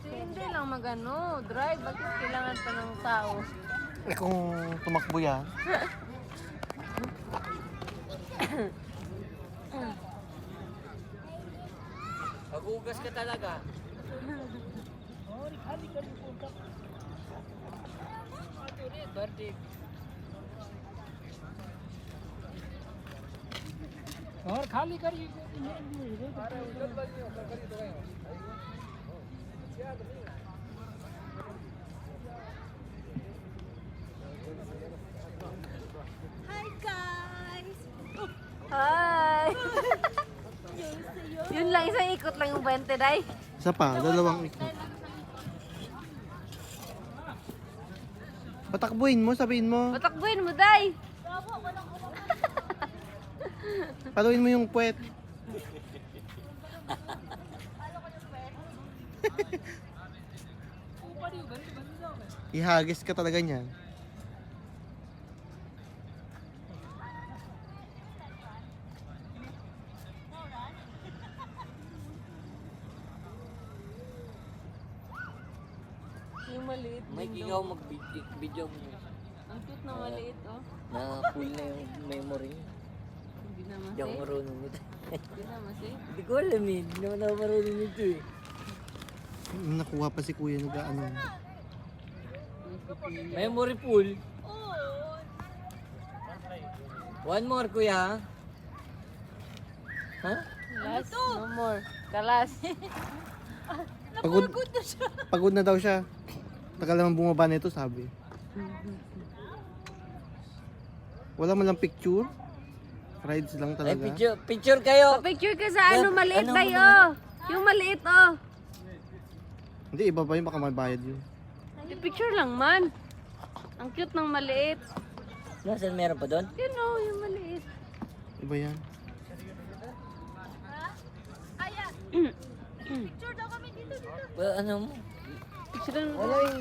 Hindi lang magano, drive. Bakit kailangan pa ng tao? Eh kung tumakbo yan. Magugas ka talaga. और खाली करिए Hi guys! Hi! Yun lang, isang ikot lang yung 20, day. Isa pa, dalawang ikot. Patakbuhin mo, sabihin mo. Patakbuhin mo, day. Paluin mo yung puwet. Ihagis ka talaga niyan. Yung maliit. May ikaw mag-video mo. Ang cute na maliit, oh. Na full na yung memory. Hindi na Hindi ako masay. marunong nito. Hindi na masay. Hindi ko alam eh. Hindi naman ako marunong nito eh. Nakuha pa si kuya nag-ano. Memory full. One more kuya. Ha? Last, no more. Kalas. Pagod na daw siya. Tagal naman bumaba nito, sabi. Wala man lang picture. Rides lang Ay, talaga. picture kayo. Picture ka sa ano, maliit, Ano day, mo? oh. Yung maliit, oh. Hindi, iba pa yun, baka mabayad yun. Picture lang man. Ang cute ng maliit. Nasaan meron pa doon? Yun, oh, yung maliit. Iba yan. Picture daw kami dito. Ano mo? Picture lang. Wala yung